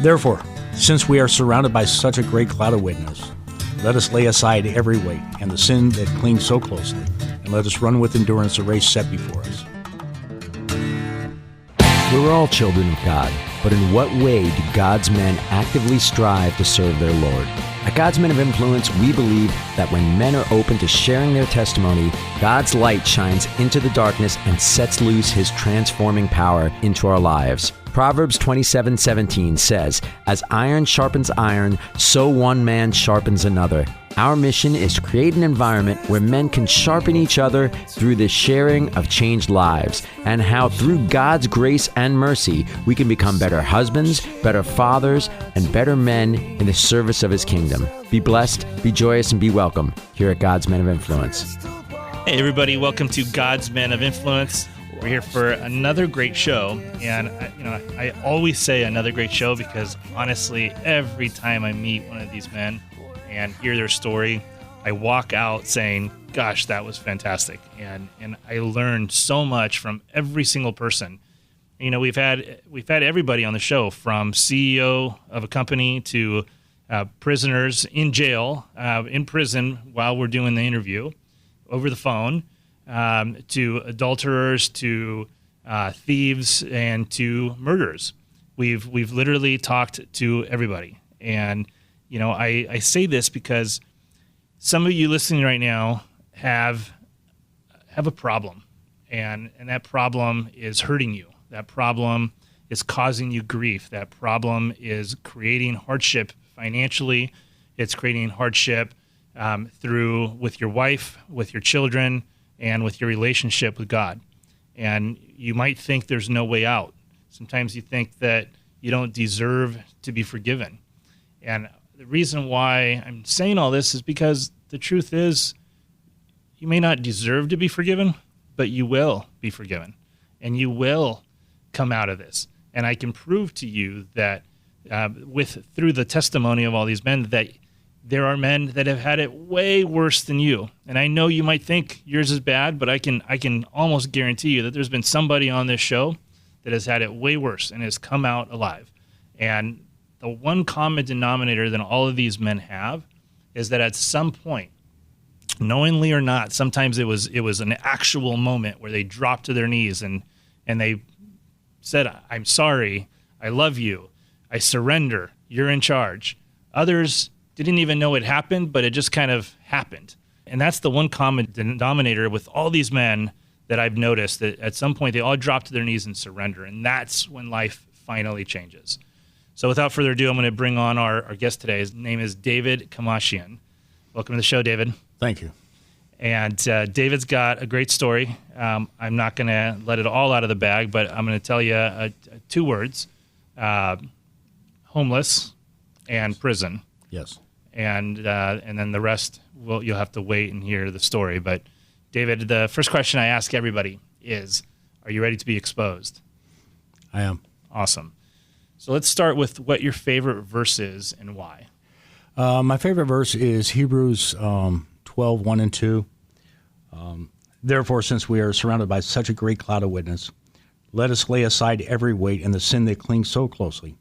Therefore, since we are surrounded by such a great cloud of witnesses, let us lay aside every weight and the sin that clings so closely, and let us run with endurance the race set before us. We're all children of God, but in what way do God's men actively strive to serve their Lord? At God's Men of Influence, we believe that when men are open to sharing their testimony, God's light shines into the darkness and sets loose His transforming power into our lives. Proverbs 27:17 says, "As iron sharpens iron, so one man sharpens another." Our mission is to create an environment where men can sharpen each other through the sharing of changed lives, and how through God's grace and mercy, we can become better husbands, better fathers, and better men in the service of His kingdom. Be blessed, be joyous, and be welcome here at God's Men of Influence. Hey everybody, welcome to God's Men of Influence. We're here for another great show, and I always say another great show because honestly, every time I meet one of these men and hear their story, I walk out saying, gosh, that was fantastic. And I learned so much from every single person. You know, we've had everybody on the show, from CEO of a company to prisoners in jail, in prison while we're doing the interview over the phone, to adulterers, to thieves, and to murderers. We've literally talked to everybody. And you know, I say this because some of you listening right now have a problem, and that problem is hurting you. That problem is causing you grief. That problem is creating hardship financially. It's creating hardship with your wife, with your children, and with your relationship with God. And you might think there's no way out. Sometimes you think that you don't deserve to be forgiven. And the reason why I'm saying all this is because the truth is you may not deserve to be forgiven, but you will be forgiven, and you will come out of this. And I can prove to you that through the testimony of all these men, that there are men that have had it way worse than you. And I know you might think yours is bad, but I can almost guarantee you that there's been somebody on this show that has had it way worse and has come out alive. And the one common denominator that all of these men have is that at some point, knowingly or not, sometimes it was an actual moment where they dropped to their knees and they said, "I'm sorry, I love you, I surrender, you're in charge." Others didn't even know it happened, but it just kind of happened. And that's the one common denominator with all these men that I've noticed, that at some point they all drop to their knees and surrender. And that's when life finally changes. So without further ado, I'm going to bring on our guest today. His name is David Kamashin. Welcome to the show, David. Thank you. And David's got a great story. I'm not going to let it all out of the bag, but I'm going to tell you two words: homeless and prison. Yes. And then the rest, you'll have to wait and hear the story. But David, the first question I ask everybody is, are you ready to be exposed? I am. Awesome. So let's start with what your favorite verse is and why. My favorite verse is Hebrews 12, 1 and 2. Therefore, since we are surrounded by such a great cloud of witnesses, let us lay aside every weight and the sin that clings so closely,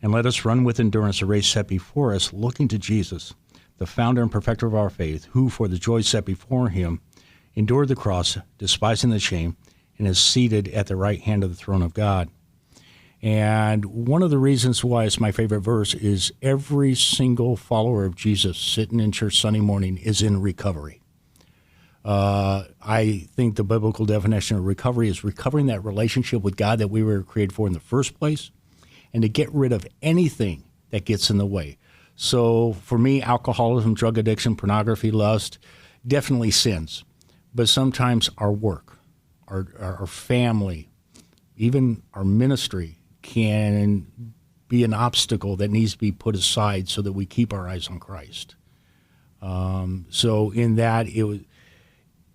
and let us run with endurance the race set before us, looking to Jesus, the founder and perfecter of our faith, who for the joy set before him endured the cross, despising the shame, and is seated at the right hand of the throne of God. And one of the reasons why it's my favorite verse is every single follower of Jesus sitting in church Sunday morning is in recovery. I think the biblical definition of recovery is recovering that relationship with God that we were created for in the first place, and to get rid of anything that gets in the way. So for me, alcoholism, drug addiction, pornography, lust, definitely sins. But sometimes our work, our family, even our ministry can be an obstacle that needs to be put aside so that we keep our eyes on Christ. So in that,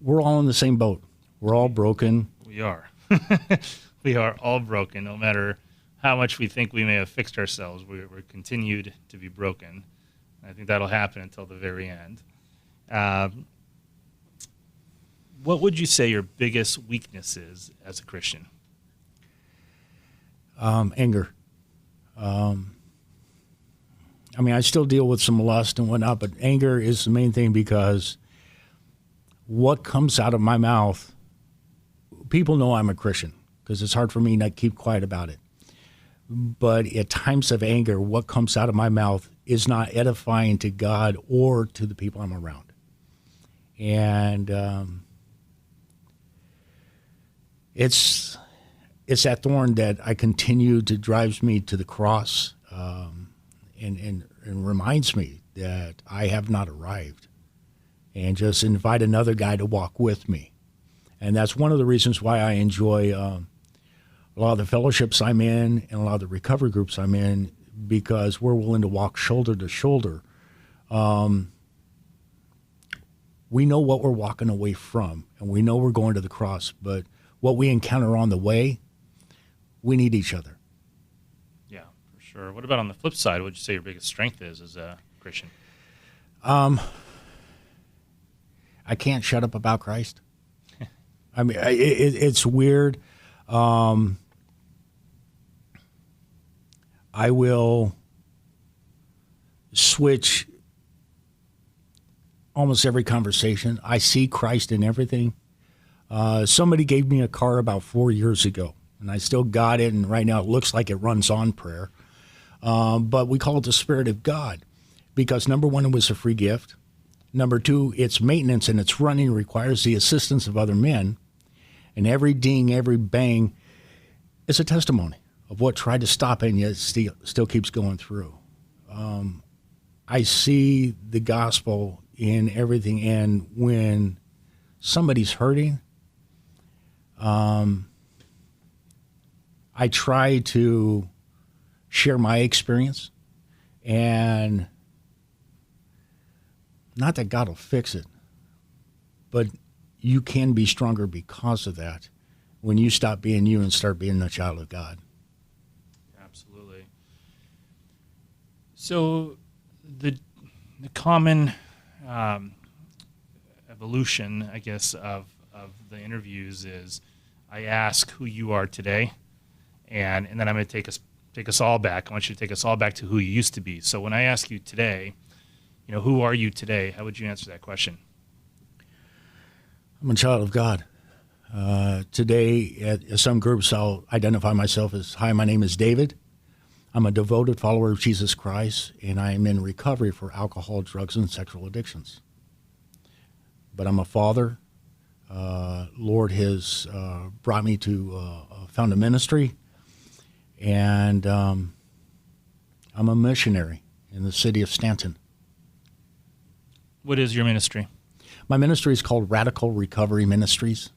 we're all in the same boat. We're all broken. We are. We are all broken, no matter how much we think we may have fixed ourselves. We're continued to be broken. I think that'll happen until the very end. What would you say your biggest weakness is as a Christian? Anger. I mean, I still deal with some lust and whatnot, but anger is the main thing because what comes out of my mouth, people know I'm a Christian because it's hard for me to keep quiet about it. But at times of anger, what comes out of my mouth is not edifying to God or to the people I'm around. And it's that thorn that I continue to drives me to the cross and reminds me that I have not arrived, and just invite another guy to walk with me. And that's one of the reasons why I enjoy a lot of the fellowships I'm in and a lot of the recovery groups I'm in, because we're willing to walk shoulder to shoulder. We know what we're walking away from, and we know we're going to the cross, but what we encounter on the way, we need each other. Yeah, for sure. What about on the flip side? What would you say your biggest strength is as a Christian? I can't shut up about Christ. I mean, it's weird. I will switch almost every conversation. I see Christ in everything. Somebody gave me a car about 4 years ago, and I still got it, and right now it looks like it runs on prayer. But we call it the Spirit of God because, number one, it was a free gift. Number two, its maintenance and its running requires the assistance of other men. And every ding, every bang is a testimony of what tried to stop it and yet still keeps going through. I see the gospel in everything. And when somebody's hurting, I try to share my experience, and not that God will fix it, but you can be stronger because of that when you stop being you and start being a child of God. Absolutely. So the common evolution, I guess, of the interviews is I ask who you are today, and then I'm going to take us all back. I want you to take us all back to who you used to be. So when I ask you today, who are you today? How would you answer that question? I'm a child of God. Today, at some groups, I'll identify myself as, hi, my name is David. I'm a devoted follower of Jesus Christ, and I am in recovery for alcohol, drugs, and sexual addictions. But I'm a father. Lord has brought me to found a ministry, and I'm a missionary in the city of Stanton. What is your ministry? My ministry is called Radical Recovery Ministries.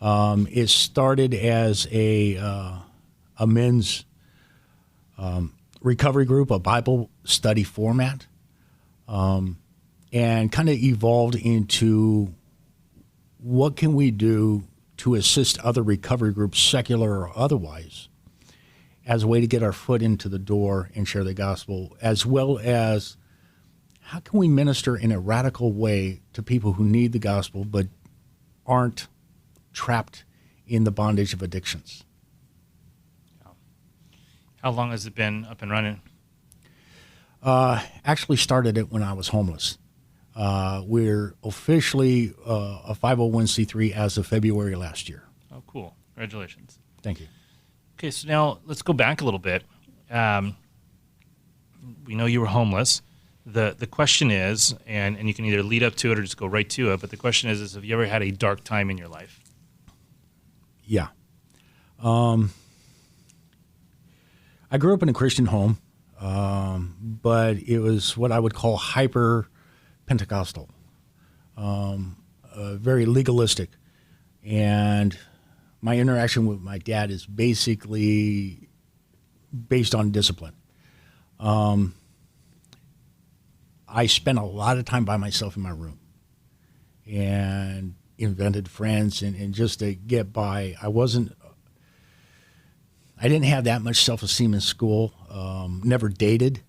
It started as a men's recovery group, a Bible study format, and kind of evolved into what can we do to assist other recovery groups, secular or otherwise, as a way to get our foot into the door and share the gospel, as well as how can we minister in a radical way to people who need the gospel but aren't trapped in the bondage of addictions. How long has it been up and running? Actually started it when I was homeless. We're officially a 501c3 as of February last year. Oh, cool. Congratulations. Thank you. Okay, so now let's go back a little bit. We know you were homeless. The question is, and you can either lead up to it or just go right to it, but the question is have you ever had a dark time in your life? Yeah. I grew up in a Christian home, but it was what I would call hyper-Pentecostal, very legalistic. And my interaction with my dad is basically based on discipline. I spent a lot of time by myself in my room and invented friends and just to get by. I didn't have that much self-esteem in school, never dated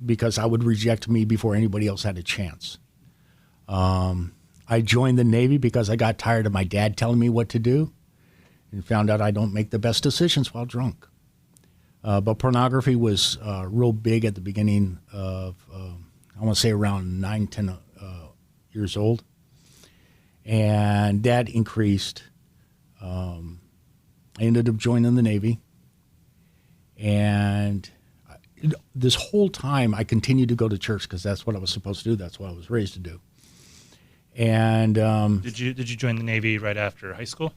because I would reject me before anybody else had a chance. I joined the Navy because I got tired of my dad telling me what to do and found out I don't make the best decisions while drunk. But pornography was real big at the beginning of, I want to say around 9, 10 years old. And that increased. I ended up joining the Navy. And this whole time I continued to go to church because that's what I was supposed to do. That's what I was raised to do. And did you join the Navy right after high school?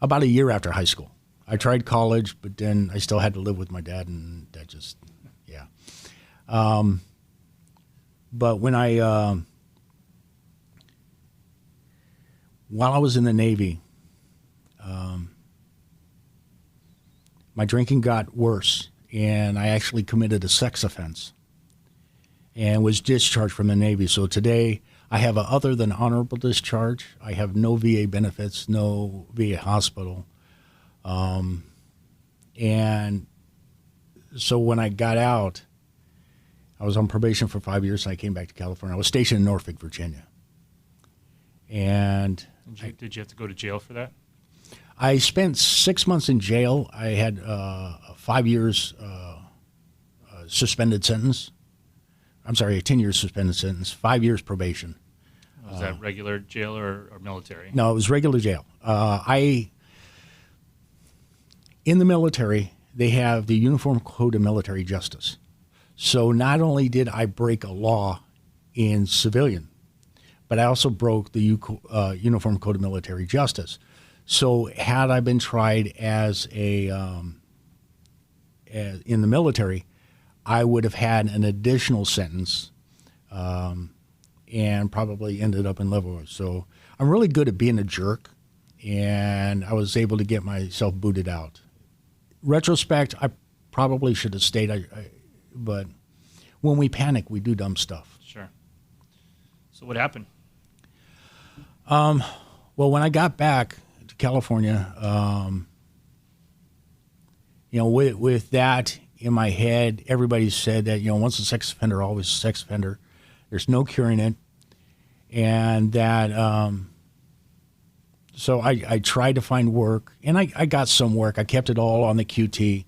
About a year after high school. I tried college, but then I still had to live with my dad, and that just, yeah. But when while I was in the Navy, my drinking got worse, and I actually committed a sex offense and was discharged from the Navy. So today I have a other than honorable discharge. I have no VA benefits, no VA hospital. And so when I got out, I was on probation for 5 years, and I came back to California. I was stationed in Norfolk, Virginia. And did you have to go to jail for that? I spent 6 months in jail. I had 5 years suspended sentence. I'm sorry, a 10-year suspended sentence, 5 years probation. Was that regular jail or military? No, it was regular jail. In the military, they have the Uniform Code of Military Justice. So not only did I break a law in civilian, but I also broke the Uniform Code of Military Justice. So had I been tried as in the military, I would have had an additional sentence and probably ended up in level. So I'm really good at being a jerk, and I was able to get myself booted out. Retrospect, I probably should have stayed, but when we panic, we do dumb stuff. Sure. So what happened? Well, when I got back to California, with that in my head, everybody said that, once a sex offender, always a sex offender. There's no curing it. And that, so I tried to find work, and I got some work. I kept it all on the QT.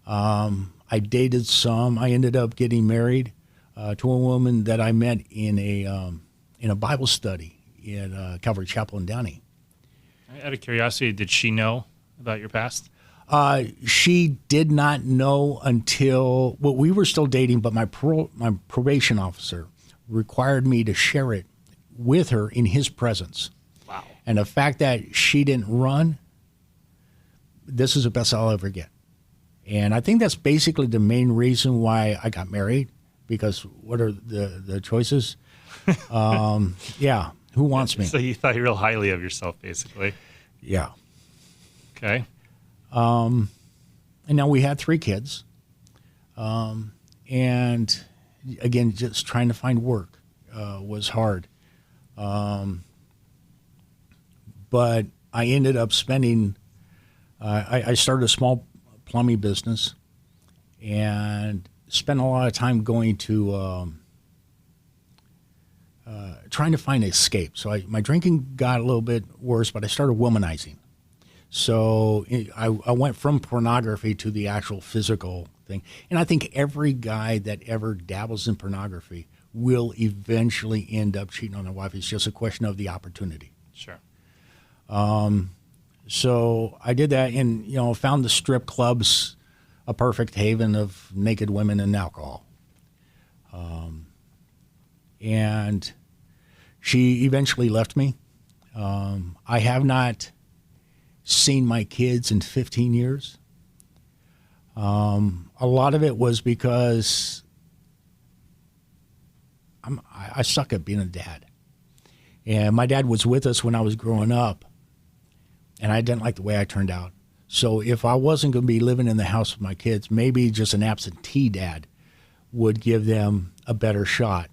I dated some. I ended up getting married to a woman that I met in a Bible study in Calvary Chapel in Downey. Out of curiosity, did she know about your past? She did not know until, well, we were still dating, but my probation officer required me to share it with her in his presence. Wow. And the fact that she didn't run, this is the best I'll ever get. And I think that's basically the main reason why I got married, because what are the choices? Yeah, who wants me? So you thought real highly of yourself, basically. Yeah. Okay. And now we had 3 kids. And again, just trying to find work was hard. But I ended up spending, I started a small plumbing business and spent a lot of time going to, trying to find escape. So my drinking got a little bit worse, but I started womanizing. So I went from pornography to the actual physical thing. And I think every guy that ever dabbles in pornography will eventually end up cheating on their wife. It's just a question of the opportunity. Sure. So I did that and, found the strip clubs a perfect haven of naked women and alcohol. And she eventually left me. I have not seen my kids in 15 years. A lot of it was because I suck at being a dad. And my dad was with us when I was growing up, and I didn't like the way I turned out. So if I wasn't going to be living in the house with my kids, maybe just an absentee dad would give them a better shot.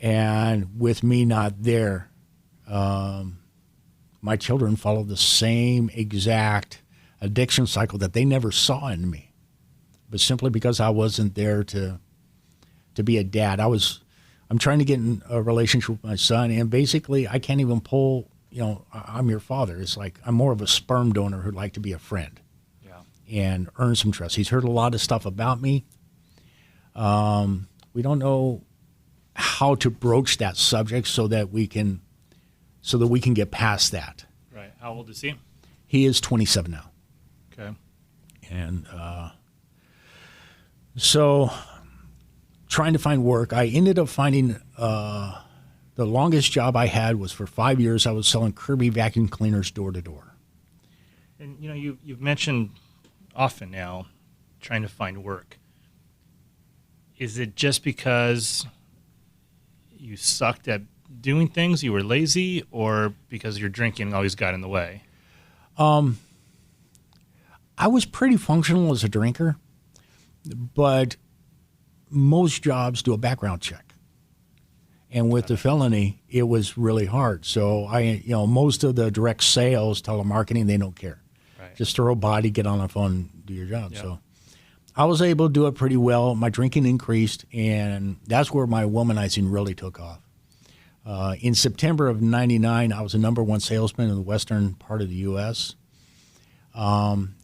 And with me not there, my children followed the same exact addiction cycle that they never saw in me. But simply because I wasn't there to be a dad, I'm trying to get in a relationship with my son, and basically I can't even pull, I'm your father. It's like I'm more of a sperm donor who'd like to be a friend. Yeah. and earn some trust. He's heard a lot of stuff about me. We don't know how to broach that subject so that we can get past that. Right. How old is he? He is 27 now. Okay. And so trying to find work, I ended up finding the longest job I had was for 5 years. I was selling Kirby vacuum cleaners door to door. And you've mentioned often now trying to find work. Is it just because you sucked at doing things, you were lazy, or because your drinking always got in the way? I was pretty functional as a drinker, but most jobs do a background check. And with the felony, it was really hard. So most of the direct sales, telemarketing, they don't care. Right. Just throw a body, get on the phone, do your job. Yep. So I was able to do it pretty well. My drinking increased, and that's where my womanizing really took off. In September of '99, I was the #1 salesman in the western part of the U.S., and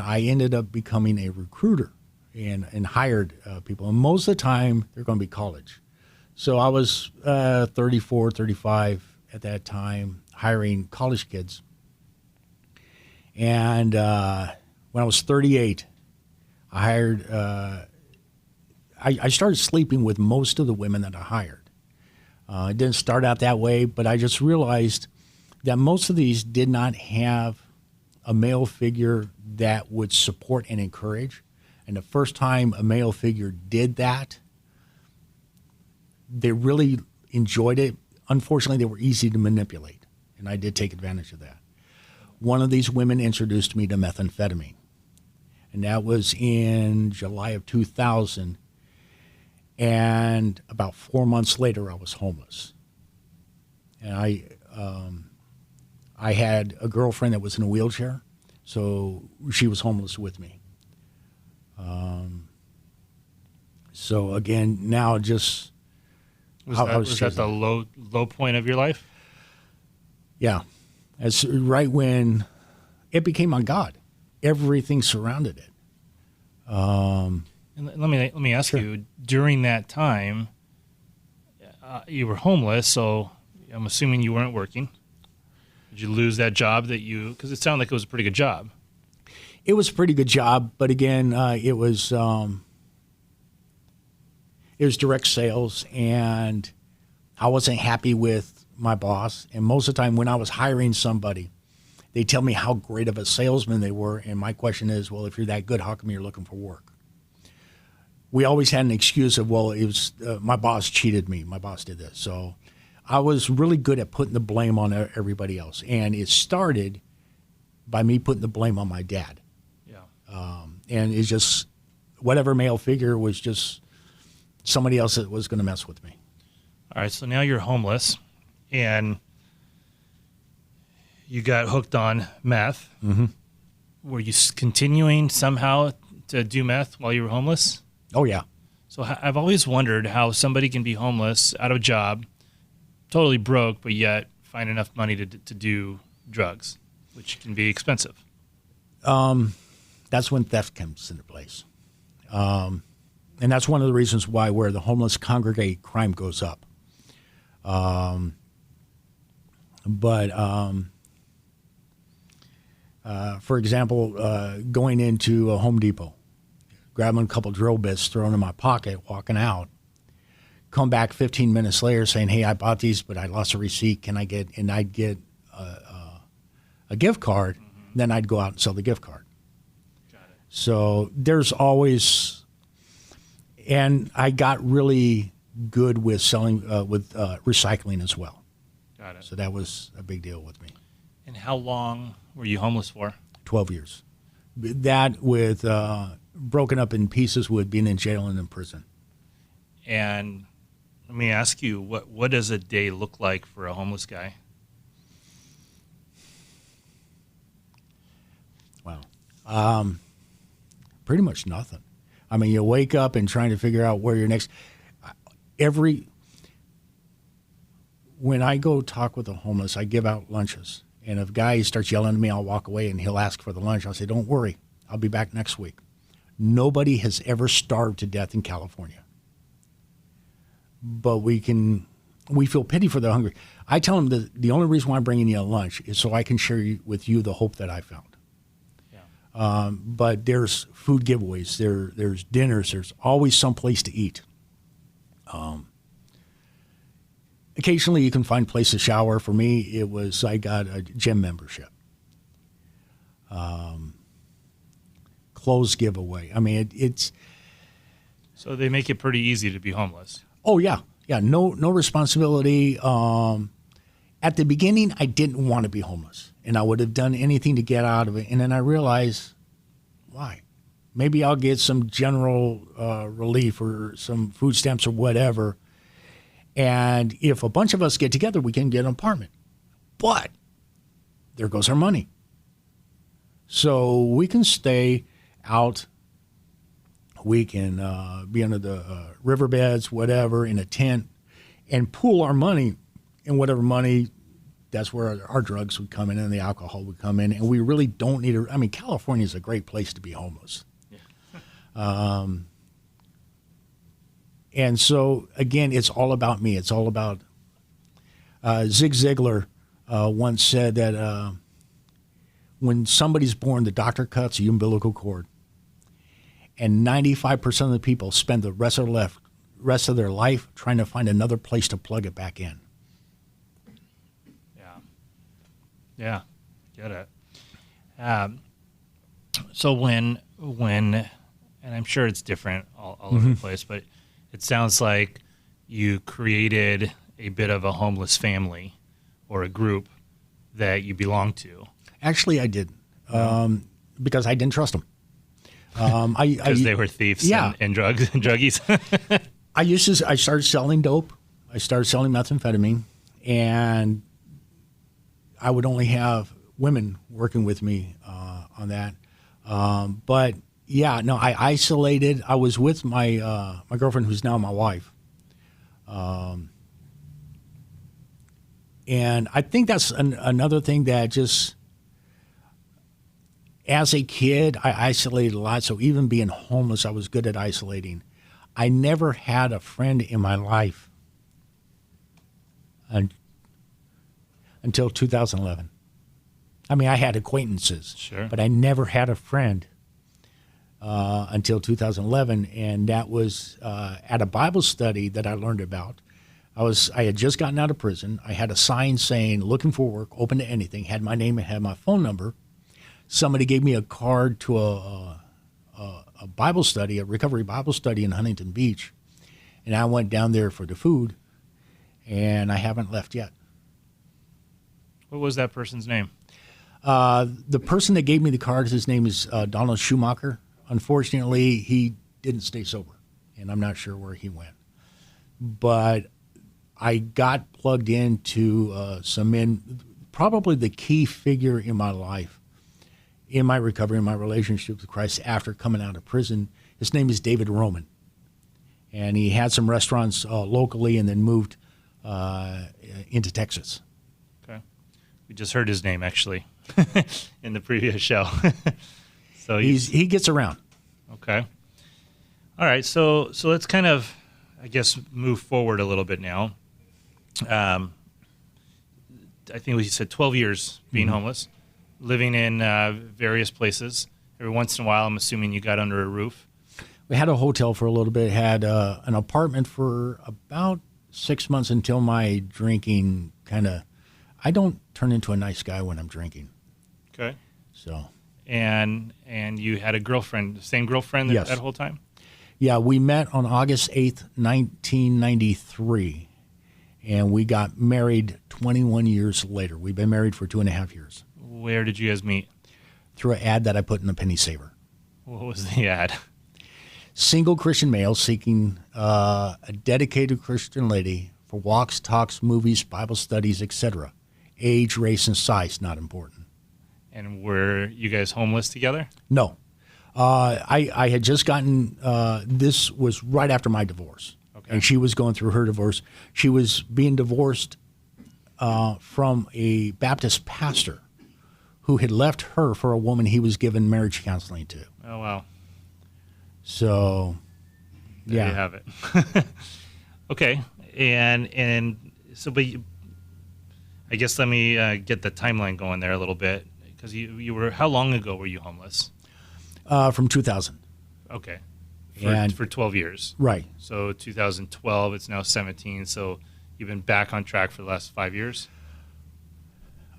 I ended up becoming a recruiter and hired people. And most of the time, they're going to be college. So I was 34, 35 at that time, hiring college kids. And when I was 38, I hired. I started sleeping with most of the women that I hired. It didn't start out that way, but I just realized that most of these did not have a male figure that would support and encourage. And the first time a male figure did that, they really enjoyed it. Unfortunately, they were easy to manipulate, and I did take advantage of that. One of these women introduced me to methamphetamine, and that was in July of 2000. And about 4 months later, I was homeless. And I had a girlfriend that was in a wheelchair, so she was homeless with me. So again, now just Was that the low point of your life? Yeah, it's right when it became my God. Everything surrounded it. And let me ask you. During that time, you were homeless, so I'm assuming you weren't working. Did you lose that job because it sounded like it was a pretty good job? It was a pretty good job, but again, it was direct sales, and I wasn't happy with my boss. And most of the time when I was hiring somebody, they tell me how great of a salesman they were. And my question is, well, if you're that good, how come you're looking for work? We always had an excuse of, well, it was my boss cheated me. My boss did this. So I was really good at putting the blame on everybody else. And it started by me putting the blame on my dad. Yeah. And it's just whatever male figure was just somebody else that was going to mess with me. All right, so now you're homeless, and you got hooked on meth. Mm-hmm. Were you continuing somehow to do meth while you were homeless? Oh, yeah. So I've always wondered how somebody can be homeless, out of a job, totally broke, but yet find enough money to do drugs, which can be expensive. That's when theft comes into place. And that's one of the reasons why where the homeless congregate, crime goes up. For example, going into a Home Depot, grabbing a couple drill bits, throwing in my pocket, walking out, come back 15 minutes later saying, hey, I bought these, but I lost a receipt. Can I get, and I'd get a gift card, then I'd go out and sell the gift card. Got it. So there's always, and I got really good with selling, with recycling as well. Got it. So that was a big deal with me. And how long were you homeless for? 12 years. That with broken up in pieces with being in jail and in prison. And let me ask you, what does a day look like for a homeless guy? Wow. Pretty much nothing. I mean, you wake up and trying to figure out where you're next. When I go talk with the homeless, I give out lunches. And if a guy starts yelling at me, I'll walk away and he'll ask for the lunch. I'll say, don't worry. I'll be back next week. Nobody has ever starved to death in California. But we feel pity for the hungry. I tell them that the only reason why I'm bringing you a lunch is so I can share with you the hope that I found. Yeah. But there's food giveaways, there's dinners, there's always some place to eat. Occasionally you can find a place to shower. For me, I got a gym membership. Clothes giveaway. I mean, it's. So they make it pretty easy to be homeless. Oh yeah. Yeah. No responsibility. At the beginning, I didn't want to be homeless and I would have done anything to get out of it. And then I realized why. Maybe I'll get some general relief or some food stamps or whatever. And if a bunch of us get together, we can get an apartment. But there goes our money. So we can stay out. We can be under the riverbeds, whatever, in a tent, and pool our money. And whatever money, that's where our drugs would come in and the alcohol would come in. And we really don't need I mean, California is a great place to be homeless. Yeah. And so, again, it's all about me. It's all about Zig Ziglar once said that when somebody's born, the doctor cuts the umbilical cord. And 95% of the people spend the rest of their life trying to find another place to plug it back in. Yeah, get it. So when, and I'm sure it's different all over the place, but it sounds like you created a bit of a homeless family or a group that you belong to. Actually, I did, because I didn't trust them. Because they were thieves and drugs and druggies. I started selling dope. I started selling methamphetamine, and I would only have women working with me on that. But yeah, no, I isolated. I was with my my girlfriend, who's now my wife. And I think that's another thing that just, as a kid, I isolated a lot. So even being homeless, I was good at isolating. I never had a friend in my life until 2011. I mean, I had acquaintances, sure, but I never had a friend until 2011, and that was at a Bible study that I learned about. I had just gotten out of prison. I had a sign saying, looking for work, open to anything, had my name and had my phone number. Somebody gave me a card to a Bible study, a recovery Bible study in Huntington Beach, and I went down there for the food, and I haven't left yet. What was that person's name? The person that gave me the card, his name is Donald Schumacher. Unfortunately, he didn't stay sober, and I'm not sure where he went. But I got plugged into some men, probably the key figure in my life, in my recovery, in my relationship with Christ after coming out of prison. His name is David Roman, and he had some restaurants locally and then moved into Texas. Okay. We just heard his name, actually, in the previous show. So he gets around. Okay. All right. So let's kind of, I guess, move forward a little bit now. I think we said 12 years being homeless, living in various places. Every once in a while, I'm assuming you got under a roof. We had a hotel for a little bit, had an apartment for about 6 months until my drinking I don't turn into a nice guy when I'm drinking. Okay. So. And you had a girlfriend, the same girlfriend Yes. that whole time? Yeah, we met on August 8th, 1993, and we got married 21 years later. We've been married for 2.5 years. Where did you guys meet? Through an ad that I put in the Penny Saver. What was the ad? Single Christian male seeking a dedicated Christian lady for walks, talks, movies, Bible studies, etc. Age, race, and size, not important. And were you guys homeless together? No. I had just gotten, this was right after my divorce. Okay. And she was going through her divorce. She was being divorced from a Baptist pastor who had left her for a woman he was given marriage counseling to. Oh, wow. So, There yeah. you have it. Okay. And so, but I guess let me get the timeline going there a little bit. Because you were, how long ago were you homeless? From 2000. Okay. And- For 12 years. Right. So 2012, it's now 17. So you've been back on track for the last 5 years?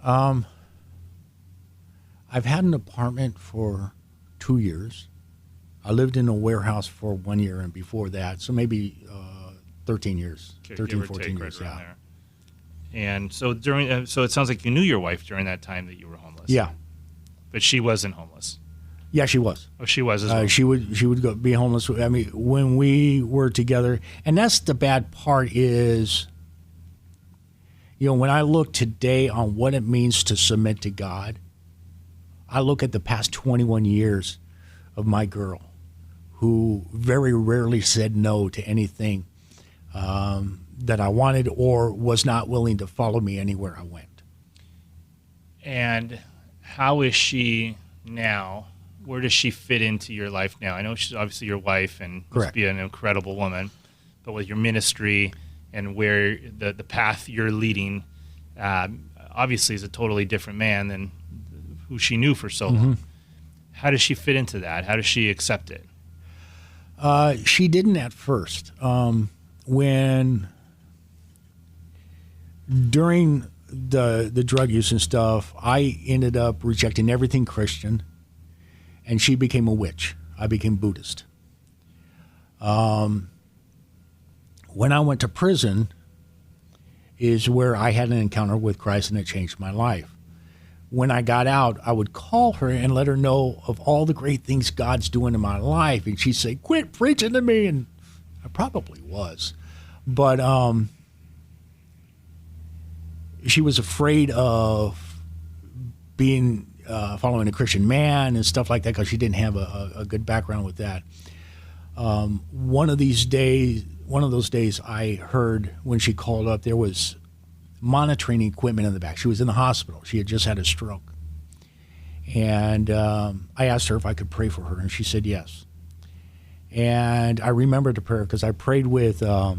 I've had an apartment for 2 years. I lived in a warehouse for 1 year, and before that, so maybe 13 years, Okay, 13, give or 14 take, years, right around yeah. there. And so so it sounds like you knew your wife during that time that you were homeless. Yeah. But she wasn't homeless. Yeah, she was. Oh, she was as well. She would go be homeless. I mean, when we were together, and that's the bad part is, when I look today on what it means to submit to God, I look at the past 21 years of my girl, who very rarely said no to anything that I wanted or was not willing to follow me anywhere I went. And how is she now? Where does she fit into your life now? I know she's obviously your wife and must Correct. be an incredible woman, but with your ministry and where the path you're leading, obviously is a totally different man than who she knew for so long. How does she fit into that? How does she accept it? She didn't at first. During the drug use and stuff, I ended up rejecting everything Christian, and she became a witch. I became Buddhist. When I went to prison is where I had an encounter with Christ, and it changed my life. When I got out, I would call her and let her know of all the great things God's doing in my life, and she'd say, "Quit preaching to me," and I probably was. But she was afraid of being following a Christian man and stuff like that because she didn't have a good background with that. One of those days, I heard when she called up, there was monitoring equipment in the back. She was in the hospital. She had just had a stroke. And I asked her if I could pray for her, and she said yes. And I remembered the prayer because I prayed with a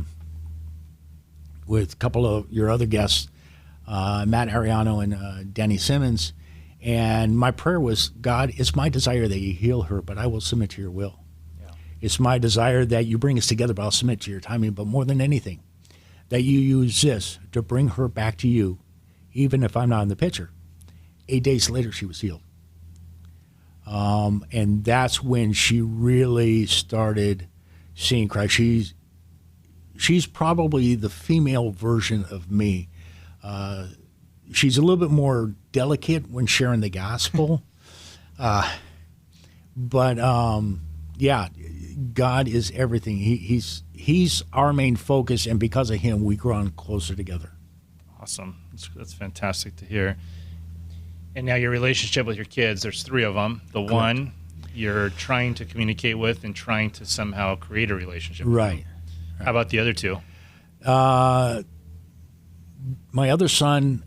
couple of your other guests, Matt Ariano and Danny Simmons. And my prayer was, God, it's my desire that you heal her, but I will submit to your will. Yeah. It's my desire that you bring us together, but I'll submit to your timing. But more than anything, that you use this to bring her back to you, even if I'm not in the picture. 8 days later, she was healed. And that's when she really started seeing Christ. She's probably the female version of me. She's a little bit more delicate when sharing the gospel. But yeah, God is everything. He's our main focus, and because of him, we grow closer together. Awesome. That's fantastic to hear. And now your relationship with your kids, there's 3 of them. The Correct. one you're trying to communicate with and trying to somehow create a relationship with. Right. How about the other 2? My other son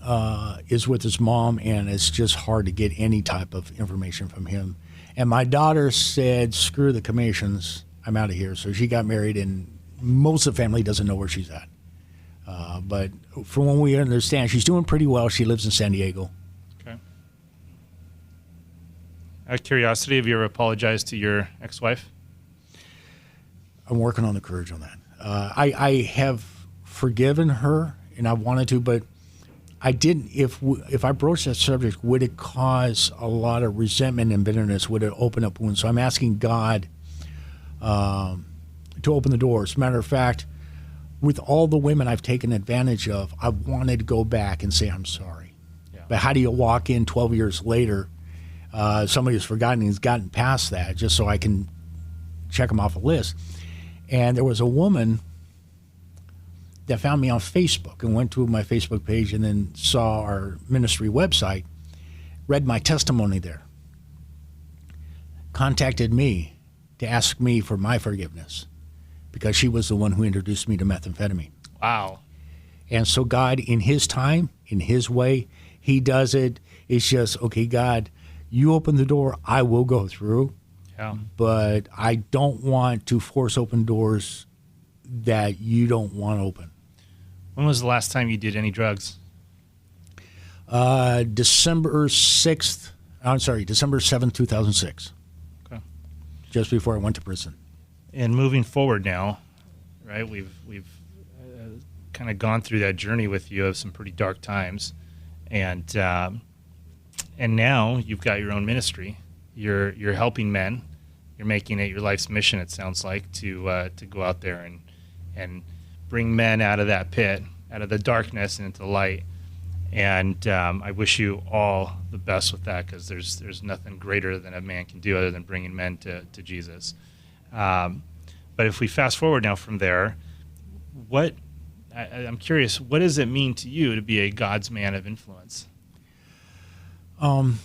is with his mom, and it's just hard to get any type of information from him. And my daughter said, screw the Kamashins, I'm out of here. So she got married, and most of the family doesn't know where she's at. But from what we understand, she's doing pretty well. She lives in San Diego. Okay. Out of curiosity, have you ever apologized to your ex-wife? I'm working on the courage on that. I have forgiven her, and I wanted to, but I didn't. If I broached that subject, would it cause a lot of resentment and bitterness? Would it open up wounds? So I'm asking God to open the doors. Matter of fact, with all the women I've taken advantage of, I wanted to go back and say I'm sorry. Yeah. But how do you walk in 12 years later, somebody who's forgotten, has gotten past that, just so I can check them off a list? And there was a woman that found me on Facebook and went to my Facebook page and then saw our ministry website, read my testimony there, contacted me to ask me for my forgiveness because she was the one who introduced me to methamphetamine. Wow. And so God, in his time, in his way, he does it. It's just, okay, God, you open the door, I will go through. Yeah. But I don't want to force open doors that you don't want open. When was the last time you did any drugs? December 7th, 2006. Okay. Just before I went to prison. And moving forward now, right? We've kind of gone through that journey with you of some pretty dark times, and now you've got your own ministry. You're helping men. You're making it your life's mission. It sounds like to go out there and bring men out of that pit, out of the darkness, and into the light. And I wish you all the best with that, because there's nothing greater than a man can do other than bringing men to Jesus. But if we fast forward now from there, I'm curious, what does it mean to you to be a God's man of influence? I'm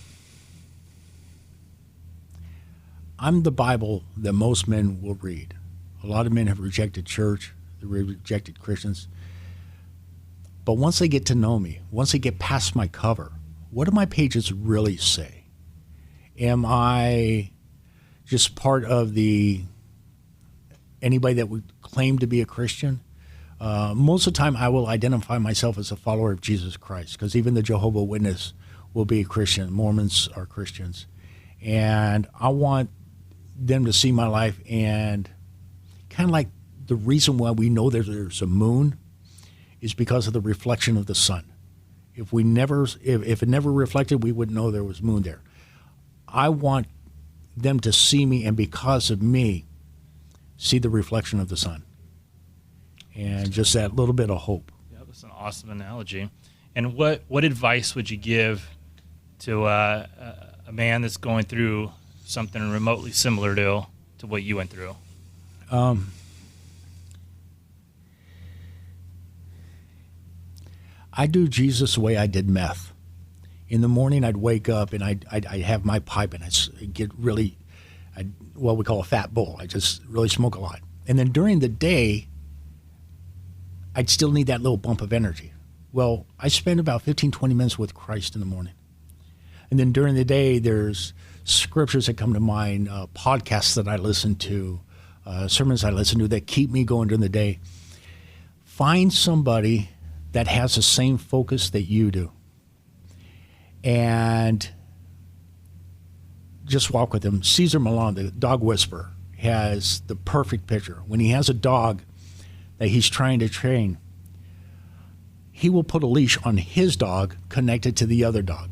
the Bible that most men will read. A lot of men have rejected church, they rejected Christians. But once they get to know me, once they get past my cover, what do my pages really say? Am I just part of anybody that would claim to be a Christian? Most of the time I will identify myself as a follower of Jesus Christ, because even the Jehovah's Witness will be a Christian. Mormons are Christians. And I want them to see my life, and kind of like the reason why we know there's a moon is because of the reflection of the sun. If it never reflected, we wouldn't know there was moon there. I want them to see me, and because of me, see the reflection of the sun. And just that little bit of hope. Yeah, that's an awesome analogy. And what advice would you give to a man that's going through something remotely similar to what you went through? I do Jesus the way I did meth. In the morning, I'd wake up and I'd have my pipe, and I'd get really, what we call a fat bowl. I just really smoke a lot. And then during the day, I'd still need that little bump of energy. Well, I spend about 15, 20 minutes with Christ in the morning. And then during the day, there's scriptures that come to mind, podcasts that I listen to, sermons I listen to that keep me going during the day. Find somebody that has the same focus that you do, and just walk with them. Cesar Millan, the dog whisperer, has the perfect picture. When he has a dog that he's trying to train, he will put a leash on his dog connected to the other dog.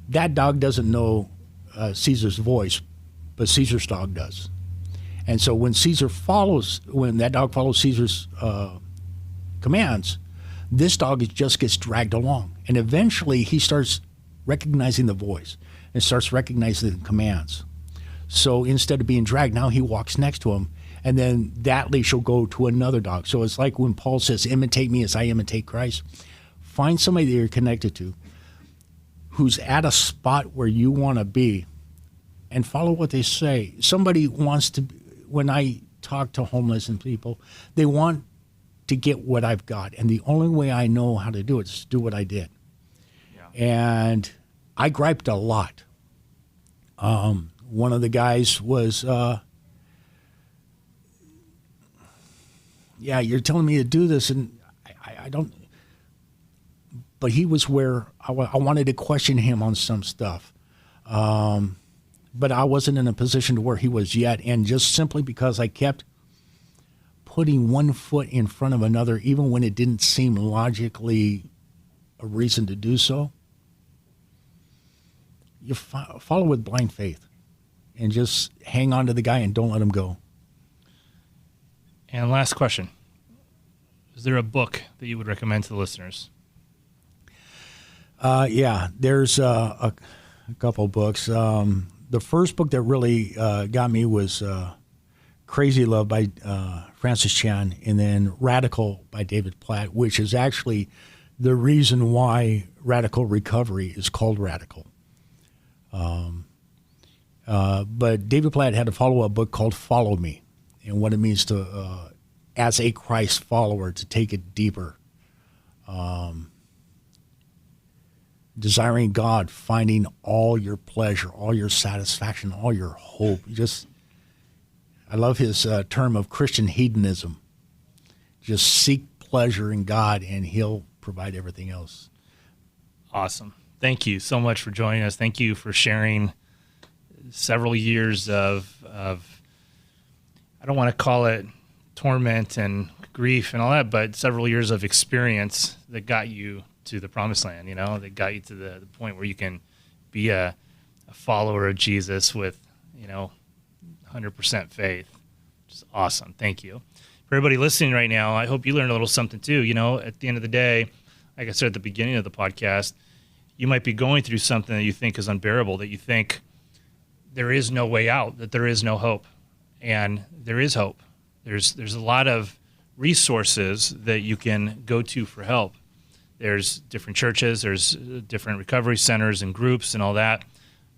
That dog doesn't know Caesar's voice, but Caesar's dog does. And so when that dog follows Caesar's commands, this dog just gets dragged along. And eventually he starts recognizing the voice and starts recognizing the commands. So instead of being dragged, now he walks next to him, and then that leash will go to another dog. So it's like when Paul says, imitate me as I imitate Christ. Find somebody that you're connected to who's at a spot where you want to be, and follow what they say. Somebody wants to, when I talk to homeless and people, they want to get what I've got. And the only way I know how to do it is to do what I did. Yeah. And I griped a lot. One of the guys was, you're telling me to do this, and I don't. But he was where I wanted to question him on some stuff. But I wasn't in a position to where he was yet. And just simply because I kept putting one foot in front of another, even when it didn't seem logically a reason to do so, you follow with blind faith and just hang on to the guy and don't let him go. And last question. Is there a book that you would recommend to the listeners? There's a couple books. The first book that really got me was Crazy Love by Francis Chan, and then Radical by David Platt, which is actually the reason why radical recovery is called radical. But David Platt had a follow-up book called Follow Me, and what it means to, as a Christ follower, to take it deeper. desiring God, finding all your pleasure, all your satisfaction, all your hope. I love his term of Christian hedonism. Just seek pleasure in God, and he'll provide everything else. Awesome. Thank you so much for joining us. Thank you for sharing several years of I don't want to call it torment and grief and all that, but several years of experience that got you to the promised land, that got you to the point where you can be a follower of Jesus with, 100% faith. Which is awesome. Thank you. For everybody listening right now, I hope you learned a little something too. At the end of the day, like I said at the beginning of the podcast, you might be going through something that you think is unbearable, that you think there is no way out, that there is no hope. And there is hope. There's a lot of resources that you can go to for help. There's different churches, there's different recovery centers and groups and all that.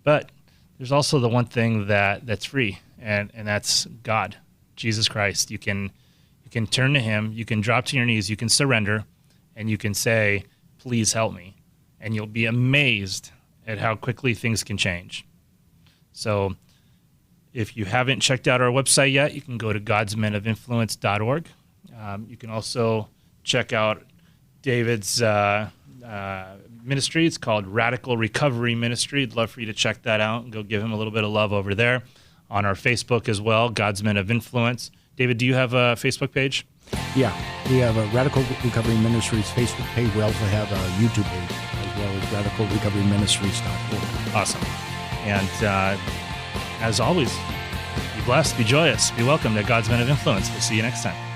But there's also the one thing that's free, and that's God, Jesus Christ. You can turn to him, you can drop to your knees, you can surrender, and you can say, please help me. And you'll be amazed at how quickly things can change. So if you haven't checked out our website yet, you can go to godsmenofinfluence.org. You can also check out David's ministry. It's called Radical Recovery Ministry. I'd love for you to check that out and go give him a little bit of love over there. On our Facebook as well, God's Men of Influence. David, do you have a Facebook page? Yeah, we have a Radical Recovery Ministries Facebook page. We also have a YouTube page as well as radicalrecoveryministries.org. Awesome. And as always, be blessed, be joyous, be welcome to God's Men of Influence. We'll see you next time.